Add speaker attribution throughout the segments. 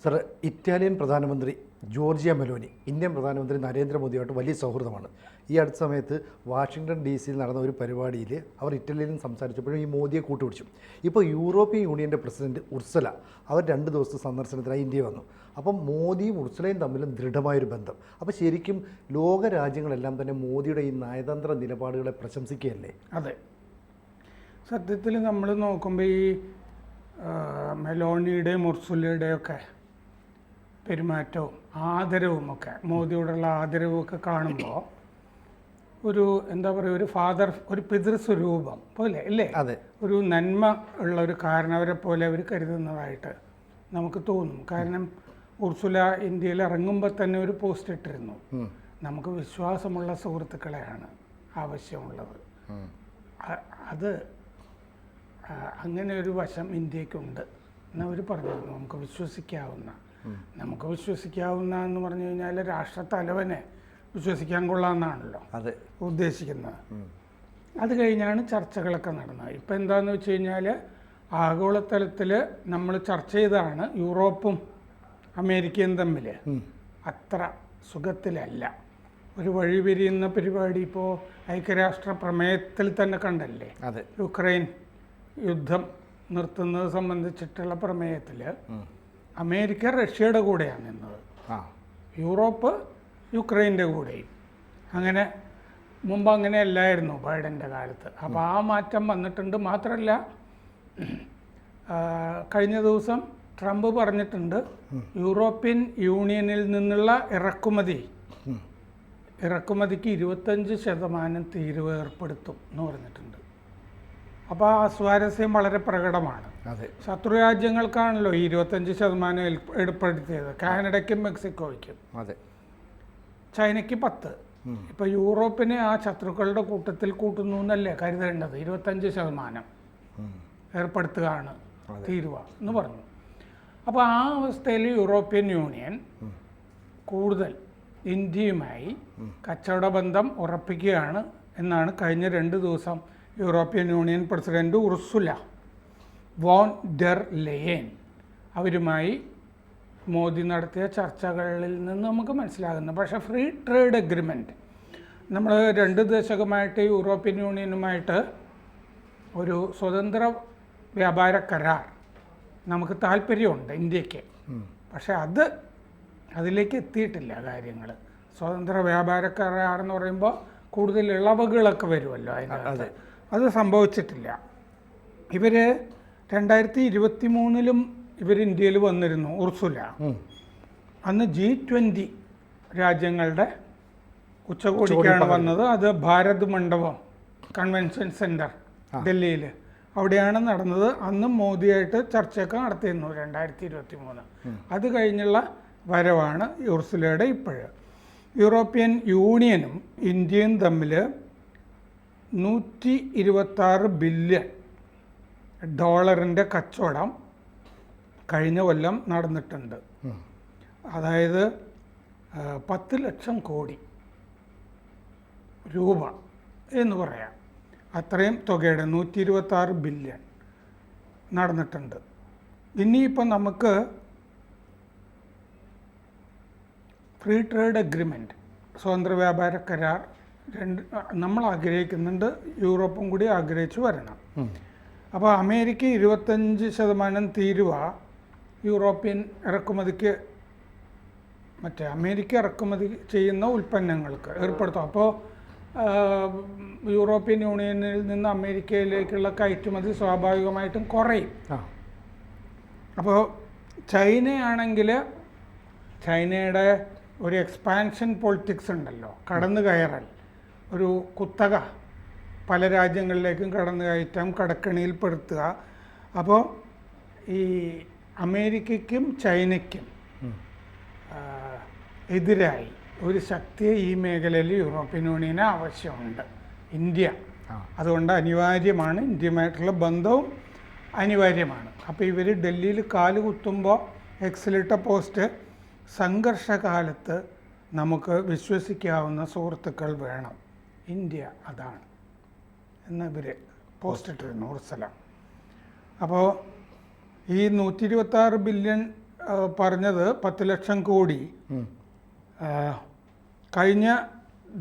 Speaker 1: Sir, Italian പ്രധാനമന്ത്രി Georgia Meloni Indian പ്രധാനമന്ത്രി നരേന്ദ്രമോദിയുമായിട്ട് വലിയ സൗഹൃദമാണ്. ഈ അടുത്ത സമയത്ത് വാഷിങ്ടൺ DC നടന്ന ഒരു പരിപാടിയിൽ അവർ ഇറ്റലിയിൽ സംസാരിച്ചപ്പോഴും ഈ മോദിയെ കൂട്ടുപിടിച്ചു. ഇപ്പോൾ യൂറോപ്യൻ യൂണിയൻ്റെ പ്രസിഡന്റ് ഉർസല അവർ 2 ദിവസത്തെ സന്ദർശനത്തിനായി ഇന്ത്യയിൽ വന്നു. അപ്പം മോദിയും ഉർസലയും തമ്മിലും ദൃഢമായൊരു ബന്ധം. അപ്പോൾ ശരിക്കും ലോക രാജ്യങ്ങളെല്ലാം തന്നെ മോദിയുടെ ഈ നയതന്ത്ര നിലപാടുകളെ പ്രശംസിക്കുകയല്ലേ?
Speaker 2: അതെ, സത്യത്തിൽ നമ്മൾ നോക്കുമ്പോൾ ഈ മെലോണിയുടെയും ഉർസുലയുടെയൊക്കെ പെരുമാറ്റവും ആദരവുമൊക്കെ, മോദിയോടുള്ള ആദരവുമൊക്കെ കാണുമ്പോൾ ഒരു എന്താ പറയുക, ഒരു പിതൃസ്വരൂപം പോലെ അല്ലേ?
Speaker 1: അതെ,
Speaker 2: ഒരു നന്മ ഉള്ള ഒരു കാരണവരെ പോലെ അവർ കരുതുന്നതായിട്ട് നമുക്ക് തോന്നും. കാരണം ഉർസുല ഇന്ത്യയിൽ ഇറങ്ങുമ്പോൾ തന്നെ ഒരു പോസ്റ്റ് ഇട്ടിരുന്നു, നമുക്ക് വിശ്വാസമുള്ള സുഹൃത്തുക്കളെയാണ് ആവശ്യമുള്ളത്. അത് അങ്ങനെ ഒരു വശം ഇന്ത്യക്കുണ്ട് എന്നവർ പറഞ്ഞിരുന്നു. നമുക്ക് വിശ്വസിക്കാവുന്ന എന്ന് പറഞ്ഞു കഴിഞ്ഞാൽ രാഷ്ട്രത്തലവനെ വിശ്വസിക്കാൻ കൊള്ളാമെന്നാണല്ലോ ഉദ്ദേശിക്കുന്നത്. അത് കഴിഞ്ഞാണ് ചർച്ചകളൊക്കെ നടന്നത്. ഇപ്പം എന്താണെന്ന് വെച്ച് കഴിഞ്ഞാൽ ആഗോളതലത്തിൽ നമ്മൾ ചർച്ച ചെയ്തതാണ് യൂറോപ്പും അമേരിക്കയും തമ്മിൽ അത്ര സുഖത്തിലല്ല. ഒരു വഴിപിരിയുന്ന പരിപാടി ഇപ്പോൾ ഐക്യരാഷ്ട്ര പ്രമേയത്തിൽ തന്നെ കണ്ടല്ലേ? യുക്രൈൻ യുദ്ധം നിർത്തുന്നത് സംബന്ധിച്ചിട്ടുള്ള പ്രമേയത്തിൽ അമേരിക്ക റഷ്യയുടെ കൂടെയാണ് നിന്നത്, യൂറോപ്പ് യുക്രൈൻ്റെ കൂടെയും. അങ്ങനെ മുമ്പ് അങ്ങനെ അല്ലായിരുന്നു ബൈഡൻ്റെ കാലത്ത്. അപ്പോൾ ആ മാറ്റം വന്നിട്ടുണ്ട്. മാത്രമല്ല, കഴിഞ്ഞ ദിവസം ട്രംപ് പറഞ്ഞിട്ടുണ്ട് യൂറോപ്യൻ യൂണിയനിൽ നിന്നുള്ള ഇറക്കുമതിക്ക് 25% തീരുവ ഏർപ്പെടുത്തും എന്ന് പറഞ്ഞിട്ടുണ്ട്. അപ്പോൾ ആ സ്വാരസ്യം വളരെ പ്രകടമാണ്. ശത്രു രാജ്യങ്ങൾക്കാണല്ലോ 25% ഏർപ്പെടുത്തിയത്, കാനഡയ്ക്കും മെക്സിക്കോയ്ക്കും. ചൈനയ്ക്ക് 10. ഇപ്പോൾ യൂറോപ്പിനെ ആ ശത്രുക്കളുടെ കൂട്ടത്തിൽ കൂട്ടുന്നു എന്നല്ലേ കരുതേണ്ടത്? 25% ഏർപ്പെടുത്തുകയാണ് തീരുവ എന്ന് പറഞ്ഞു. അപ്പോൾ ആ അവസ്ഥയിൽ യൂറോപ്യൻ യൂണിയൻ കൂടുതൽ ഇന്ത്യയുമായി കച്ചവട ബന്ധം ഉറപ്പിക്കുകയാണ് എന്നാണ് കഴിഞ്ഞ 2 ദിവസം European Union president Ursula von der Leyen അവരുമായി മോദി നടത്തിയ ചർച്ചകളിൽ നിന്ന് നമുക്ക് മനസ്സിലാകുന്നത്. പക്ഷേ ഫ്രീ ട്രേഡ് എഗ്രിമെൻറ്റ്, നമ്മൾ 2 ദശകമായിട്ട് യൂറോപ്യൻ യൂണിയനുമായിട്ട് ഒരു സ്വതന്ത്ര വ്യാപാര കരാർ നമുക്ക് താല്പര്യമുണ്ട് ഇന്ത്യക്ക്. പക്ഷേ അതിലേക്ക് എത്തിയിട്ടില്ല കാര്യങ്ങൾ. സ്വതന്ത്ര വ്യാപാര കരാർ എന്ന് പറയുമ്പോൾ കൂടുതൽ ഇളവുകളൊക്കെ വരുമല്ലോ അതിനകത്ത്. അത് സംഭവിച്ചിട്ടില്ല. ഇവർ 2023 ഇവർ ഇന്ത്യയിൽ വന്നിരുന്നു, ഉർസുല. അന്ന് G20 രാജ്യങ്ങളുടെ ഉച്ചകോടിക്കാണ് വന്നത്. അത് ഭാരത് മണ്ഡപം കൺവെൻഷൻ സെൻറ്റർ ഡൽഹിയിൽ, അവിടെയാണ് നടന്നത്. അന്ന് മോദിയായിട്ട് ചർച്ചയൊക്കെ നടത്തിയിരുന്നു 2023. അത് കഴിഞ്ഞുള്ള വരവാണ് ഉർസുലയുടെ ഇപ്പോഴ്. യൂറോപ്യൻ യൂണിയനും ഇന്ത്യയും തമ്മിൽ $126 ബില്യൺ കച്ചവടം കഴിഞ്ഞ കൊല്ലം നടന്നിട്ടുണ്ട്. അതായത് 10 ലക്ഷം കോടി രൂപ എന്ന് പറയാം. അത്രയും തുകയുടെ 126 ബില്യൺ നടന്നിട്ടുണ്ട്. ഇനിയിപ്പോൾ നമുക്ക് ഫ്രീ ട്രേഡ് എഗ്രിമെൻറ്റ്, സ്വതന്ത്ര വ്യാപാര കരാർ നമ്മൾ ആഗ്രഹിക്കുന്നുണ്ട്, യൂറോപ്പും കൂടി ആഗ്രഹിച്ചു വരണം. അപ്പോൾ അമേരിക്ക 25% തീരുവ യൂറോപ്യൻ ഇറക്കുമതിക്ക്, അമേരിക്ക ഇറക്കുമതി ചെയ്യുന്ന ഉൽപ്പന്നങ്ങൾക്ക് ഏർപ്പെടുത്തും. അപ്പോൾ യൂറോപ്യൻ യൂണിയനിൽ നിന്ന് അമേരിക്കയിലേക്കുള്ള കയറ്റുമതി സ്വാഭാവികമായിട്ടും കുറയും. അപ്പോൾ ചൈനയാണെങ്കിൽ ചൈനയുടെ ഒരു എക്സ്പാൻഷൻ പൊളിറ്റിക്സ് ഉണ്ടല്ലോ, കടന്നു കയറൽ, ഒരു കുത്തക, പല രാജ്യങ്ങളിലേക്കും കടന്നു കയറ്റം, കടക്കണിയിൽപ്പെടുത്തുക. അപ്പോൾ ഈ അമേരിക്കയ്ക്കും ചൈനയ്ക്കും എതിരായി ഒരു ശക്തിയെ ഈ മേഖലയിൽ യൂറോപ്യൻ യൂണിയന് ആവശ്യമുണ്ട്, ഇന്ത്യ. അതുകൊണ്ട് അനിവാര്യമാണ്, ഇന്ത്യയുമായിട്ടുള്ള ബന്ധവും അനിവാര്യമാണ്. അപ്പോൾ ഇവർ ഡൽഹിയിൽ കാല് കുത്തുമ്പോൾ എക്സിലിട്ട പോസ്റ്റ്, സംഘർഷകാലത്ത് നമുക്ക് വിശ്വസിക്കാവുന്ന സുഹൃത്തുക്കൾ വേണം, ഇന്ത്യ അതാണ് എന്ന് ഇവർ പോസ്റ്റ് ഇട്ടിരുന്നു ഉർസല. അപ്പോൾ ഈ 126 ബില്യൺ പറഞ്ഞത് 10 ലക്ഷം കോടി കഴിഞ്ഞ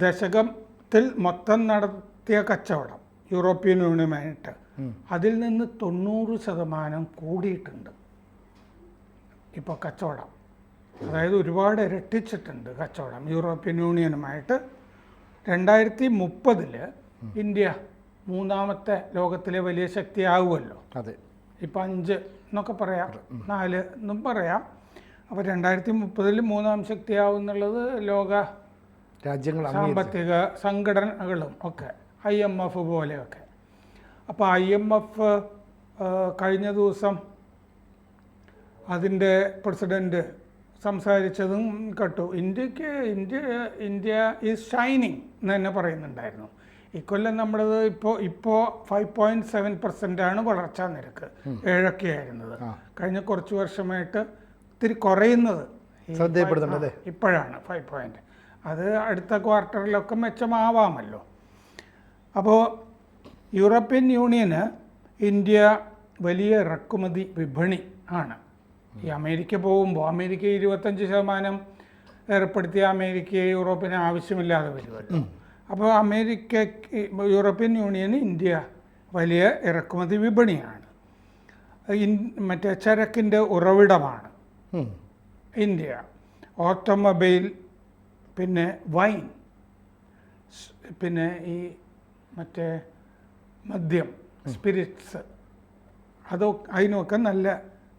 Speaker 2: ദശകത്തിൽ മൊത്തം നടത്തിയ കച്ചവടം യൂറോപ്യൻ യൂണിയനുമായിട്ട് അതിൽ നിന്ന് 90% കൂടിയിട്ടുണ്ട് ഇപ്പോൾ കച്ചവടം. അതായത് ഒരുപാട് ഇരട്ടിച്ചിട്ടുണ്ട് കച്ചവടം യൂറോപ്യൻ യൂണിയനുമായിട്ട്. 2030 ഇന്ത്യ 3ാമത്തെ ലോകത്തിലെ വലിയ ശക്തിയാവുമല്ലോ.
Speaker 1: അതെ,
Speaker 2: ഇപ്പം 5 എന്നൊക്കെ പറയാം, 4 എന്നും പറയാം. അപ്പോൾ 2030 3ാം ശക്തിയാവും എന്നുള്ളത് ലോക
Speaker 1: രാജ്യങ്ങൾ
Speaker 2: സാമ്പത്തിക സംഘടനകളും ഒക്കെ, IMF പോലെയൊക്കെ. അപ്പോൾ IMF കഴിഞ്ഞ ദിവസം അതിൻ്റെ പ്രസിഡൻറ്റ് സംസാരിച്ചതും കേട്ടു. ഇന്ത്യ ഈസ് ഷൈനിങ് എന്ന് തന്നെ പറയുന്നുണ്ടായിരുന്നു. ഇക്കൊല്ലം നമ്മളത് ഇപ്പോൾ 5.7% വളർച്ചാ നിരക്ക്, 7 ആയിരുന്നത്. കഴിഞ്ഞ കുറച്ച് വർഷമായിട്ട് ഇത്തിരി കുറയുന്നത് ഇപ്പോഴാണ് 5. അത് അടുത്ത ക്വാർട്ടറിലൊക്കെ മെച്ചമാവാമല്ലോ. അപ്പോൾ യൂറോപ്യൻ യൂണിയന് ഇന്ത്യ വലിയ ഇറക്കുമതി വിപണി ആണ്. ഈ അമേരിക്ക പോകുമ്പോൾ അമേരിക്ക 25% ഏർപ്പെടുത്തിയ അമേരിക്കയെ യൂറോപ്പിന് ആവശ്യമില്ലാതെ വരുമല്ലോ. അപ്പോൾ യൂറോപ്യൻ യൂണിയന് ഇന്ത്യ വലിയ ഇറക്കുമതി വിപണിയാണ്. മറ്റേ ചരക്കിൻ്റെ ഉറവിടമാണ് ഇന്ത്യ. ഓട്ടോമൊബൈൽ, പിന്നെ വൈൻ, പിന്നെ ഈ മറ്റേ മദ്യം, സ്പിരിറ്റ്സ്, അതിനൊക്കെ നല്ല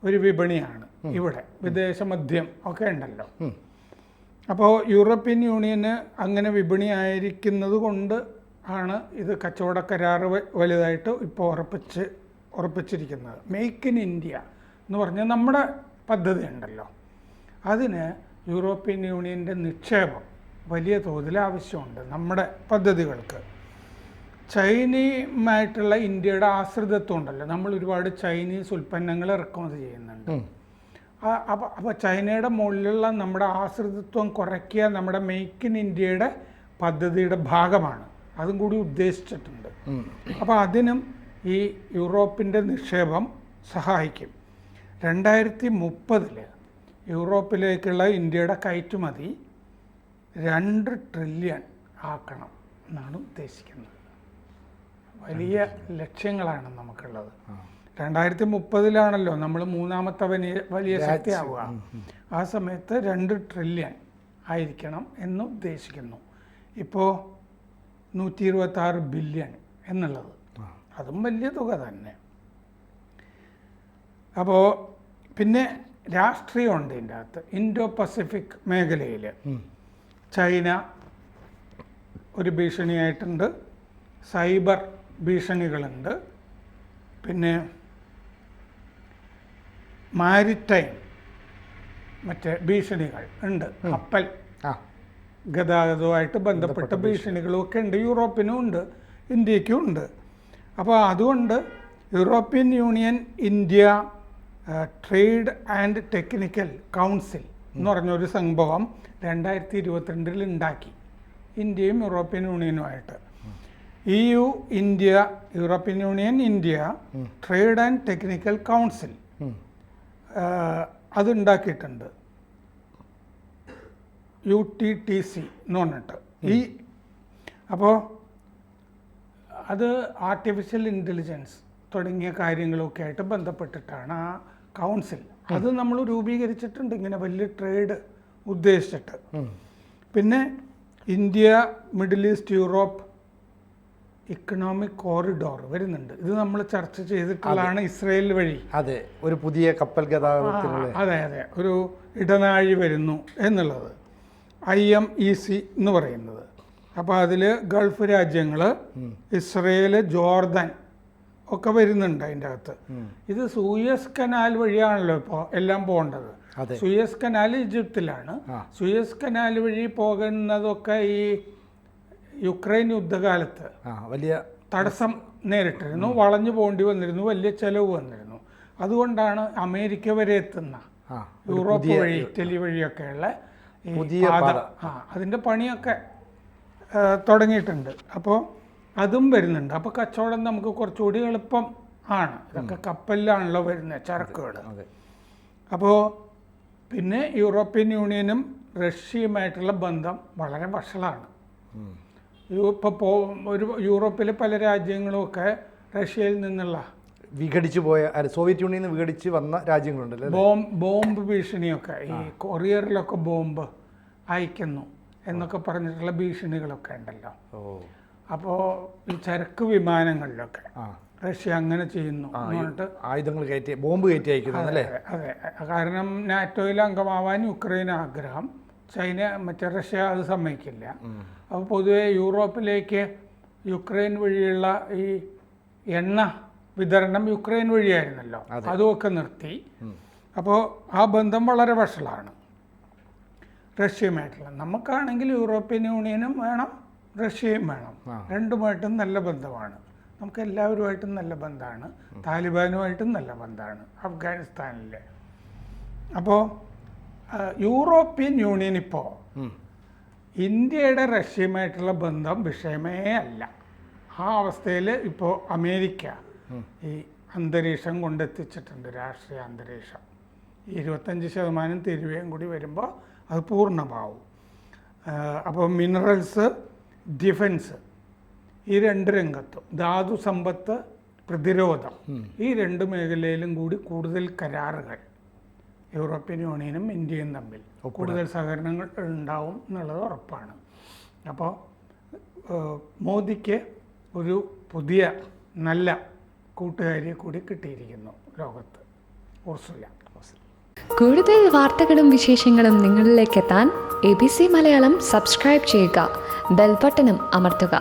Speaker 2: ഒരു വിപണിയാണ് ഇവിടെ. വിദേശ മദ്യം ഒക്കെ ഉണ്ടല്ലോ. അപ്പോൾ യൂറോപ്യൻ യൂണിയന് അങ്ങനെ വിപണിയായിരിക്കുന്നത് കൊണ്ട് ആണ് ഇത് കച്ചവട കരാർ വലുതായിട്ട് ഇപ്പോൾ ഉറപ്പിച്ചിരിക്കുന്നത്. മേക്ക് ഇൻ ഇന്ത്യ എന്ന് പറഞ്ഞ നമ്മുടെ പദ്ധതി ഉണ്ടല്ലോ, അതിന് യൂറോപ്യൻ യൂണിയൻ്റെ നിക്ഷേപം വലിയ തോതിൽ ആവശ്യമുണ്ട് നമ്മുടെ പദ്ധതികൾക്ക്. ചൈനയുമായിട്ടുള്ള ഇന്ത്യയുടെ ആശ്രിതത്വം ഉണ്ടല്ലോ, നമ്മൾ ഒരുപാട് ചൈനീസ് ഉൽപ്പന്നങ്ങൾ ഇറക്കുമതി ചെയ്യുന്നുണ്ട്. അപ്പോൾ ചൈനയുടെ മുകളിലുള്ള നമ്മുടെ ആശ്രിതത്വം കുറയ്ക്കുക നമ്മുടെ മേക്ക് ഇൻ ഇന്ത്യയുടെ പദ്ധതിയുടെ ഭാഗമാണ്. അതും കൂടി ഉദ്ദേശിച്ചിട്ടുണ്ട്. അപ്പോൾ അതിനും ഈ യൂറോപ്പിൻ്റെ നിക്ഷേപം സഹായിക്കും. 2030 യൂറോപ്പിലേക്കുള്ള ഇന്ത്യയുടെ കയറ്റുമതി 2 ട്രില്യൺ ആക്കണം എന്നാണ് ഉദ്ദേശിക്കുന്നത്. വലിയ ലക്ഷ്യങ്ങളാണ് നമുക്കുള്ളത്. 2030 നമ്മൾ 3ാമത്തെ വലിയ ശക്തിയാവുക. ആ സമയത്ത് 2 ട്രില്യൺ ആയിരിക്കണം എന്ന് ഉദ്ദേശിക്കുന്നു. ഇപ്പോൾ 126 ബില്യൺ എന്നുള്ളത്, അതും വലിയ തുക തന്നെ. അപ്പോൾ പിന്നെ രാഷ്ട്രീയമുണ്ട് ഇതിൻ്റെ അകത്ത്. ഇൻഡോ പസഫിക് മേഖലയിൽ ചൈന ഒരു ഭീഷണിയായിട്ടുണ്ട്, സൈബർ ഭീഷണികളുണ്ട്, പിന്നെ മാരിടൈം മറ്റേ ഭീഷണികൾ ഉണ്ട്, കപ്പൽ ഗതാഗതവുമായിട്ട് ബന്ധപ്പെട്ട ഭീഷണികളുമൊക്കെ ഉണ്ട്. യൂറോപ്പിനും ഉണ്ട്, ഇന്ത്യക്കും ഉണ്ട്. അപ്പോൾ അതുകൊണ്ട് European Union India trade and technical council എന്ന് പറഞ്ഞൊരു സംഭവം 2022 ഉണ്ടാക്കി, ഇന്ത്യയും യൂറോപ്യൻ യൂണിയനുമായിട്ട്. EU India, European Union India trade and technical council അതുണ്ടാക്കിയിട്ടുണ്ട്, UTTC എന്ന് പറഞ്ഞിട്ട്. അപ്പോൾ അത് ആർട്ടിഫിഷ്യൽ ഇൻ്റലിജൻസ് തുടങ്ങിയ കാര്യങ്ങളൊക്കെ ആയിട്ട് ബന്ധപ്പെട്ടിട്ടാണ് ആ കൗൺസിൽ. അത് നമ്മൾ രൂപീകരിച്ചിട്ടുണ്ട് ഇങ്ങനെ വലിയ ട്രേഡ് ഉദ്ദേശിച്ചിട്ട്. പിന്നെ India middle east Europe economic corridor വരുന്നുണ്ട്. ഇത് നമ്മൾ ചർച്ച ചെയ്തിട്ടുള്ളതാണ്, ഇസ്രയേൽ വഴി.
Speaker 1: അതെ, ഒരു പുതിയ കപ്പൽ ഗതാഗതത്തിനുള്ള
Speaker 2: അതെ ഒരു ഇടനാഴി വരുന്നു എന്നുള്ളത്, IMEC എന്ന് പറയുന്നത്. അപ്പോൾ അതിൽ ഗൾഫ് രാജ്യങ്ങൾ, ഇസ്രയേൽ, ജോർദാൻ ഒക്കെ വരുന്നുണ്ട് അതിൻ്റെ അകത്ത്. ഇത് സൂയസ് കനാൽ വഴിയാണല്ലോ ഇപ്പോൾ എല്ലാം പോകേണ്ടത്. സൂയസ് കനാൽ ഈജിപ്തിലാണ്. സൂയസ് കനാൽ വഴി പോകുന്നതൊക്കെ ഈ യുക്രൈൻ യുദ്ധകാലത്ത്
Speaker 1: വലിയ
Speaker 2: തടസ്സം നേരിട്ടിരുന്നു, വളഞ്ഞു പോകേണ്ടി വന്നിരുന്നു, വലിയ ചെലവ് വന്നിരുന്നു. അതുകൊണ്ടാണ് അമേരിക്ക വരെ എത്തുന്ന യൂറോപ്പ് വഴി, ഇറ്റലി വഴിയൊക്കെയുള്ള ഈ പാത, അതിൻ്റെ പണിയൊക്കെ തുടങ്ങിയിട്ടുണ്ട്. അപ്പോൾ അതും വരുന്നുണ്ട്. അപ്പോൾ കച്ചവടം നമുക്ക് കുറച്ചുകൂടി എളുപ്പം ആണ്. ഇതൊക്കെ കപ്പലിലാണല്ലോ വരുന്നത് ചരക്കുകൾ. അപ്പോൾ പിന്നെ യൂറോപ്യൻ യൂണിയനും റഷ്യയുമായിട്ടുള്ള ബന്ധം വളരെ വഷളാണ്. ഇപ്പോൾ ഒരു യൂറോപ്പിലെ പല രാജ്യങ്ങളുമൊക്കെ റഷ്യയിൽ നിന്നുള്ള
Speaker 1: വിഘടിച്ചു പോയ സോവിയറ്റ് യൂണിയനിൽ നിന്ന് വിഘടിച്ച് വന്ന രാജ്യങ്ങളുണ്ടല്ലോ.
Speaker 2: ബോംബ് ഭീഷണിയൊക്കെ, ഈ കൊറിയറിലൊക്കെ ബോംബ് അയക്കുന്നു എന്നൊക്കെ പറഞ്ഞിട്ടുള്ള ഭീഷണികളൊക്കെ ഉണ്ടല്ലോ. അപ്പോൾ ഈ ചരക്ക് വിമാനങ്ങളിലൊക്കെ റഷ്യ അങ്ങനെ ചെയ്യുന്നു എന്നിട്ട്
Speaker 1: ആയുധങ്ങൾ കയറ്റി ബോംബ് കയറ്റി അയക്കുന്നു അല്ലേ?
Speaker 2: അതെ, കാരണം നാറ്റോയിൽ അംഗമാവാൻ യുക്രൈൻ ആഗ്രഹം, ചൈന മറ്റേ റഷ്യ അത് സമ്മതിക്കില്ല. അപ്പോൾ പൊതുവെ യൂറോപ്പിലേക്ക് യുക്രൈൻ വഴിയുള്ള ഈ എണ്ണ വിതരണം യുക്രൈൻ വഴിയായിരുന്നല്ലോ, അതുമൊക്കെ നിർത്തി. അപ്പോൾ ആ ബന്ധം വളരെ വഷളാണ് റഷ്യയുമായിട്ടുള്ള. നമുക്കാണെങ്കിൽ യൂറോപ്യൻ യൂണിയനും വേണം, റഷ്യയും വേണം, രണ്ടുമായിട്ടും നല്ല ബന്ധമാണ്. നമുക്ക് എല്ലാവരുമായിട്ടും നല്ല ബന്ധമാണ്, താലിബാനുമായിട്ടും നല്ല ബന്ധമാണ് അഫ്ഗാനിസ്ഥാനിലെ. അപ്പോൾ യൂറോപ്യൻ യൂണിയൻ ഇപ്പോൾ ഇന്ത്യയുടെ റഷ്യയുമായിട്ടുള്ള ബന്ധം വിഷയമേ അല്ല. ആ അവസ്ഥയിൽ ഇപ്പോൾ അമേരിക്ക ഈ അന്തരീക്ഷം കൊണ്ടെത്തിച്ചിട്ടുണ്ട്, രാഷ്ട്രീയ അന്തരീക്ഷം. 25% തീരുവയും കൂടി വരുമ്പോൾ അത് പൂർണ്ണമാവും. അപ്പോൾ മിനറൽസ്, ഡിഫൻസ്, ഈ രണ്ട് രംഗത്തും, ധാതു സമ്പത്ത്, പ്രതിരോധം, ഈ രണ്ട് മേഖലയിലും കൂടി കൂടുതൽ കരാറുകൾ യൂറോപ്യൻ യൂണിയനും ഇന്ത്യയും തമ്മിൽ കൂടുതൽ സഹകരണങ്ങൾ ഉണ്ടാവും എന്നുള്ളത് ഉറപ്പാണ്. അപ്പോൾ മോദിക്ക് ഒരു പുതിയ നല്ല കൂട്ടുകാരിയെ കൂടി കിട്ടിയിരിക്കുന്നു ലോകത്ത്, ഉർസുല.
Speaker 3: കൂടുതൽ വാർത്തകളും വിശേഷങ്ങളും നിങ്ങളിലേക്ക് എത്താൻ ABC മലയാളം സബ്സ്ക്രൈബ് ചെയ്യുക, ബെൽ ബട്ടണും അമർത്തുക.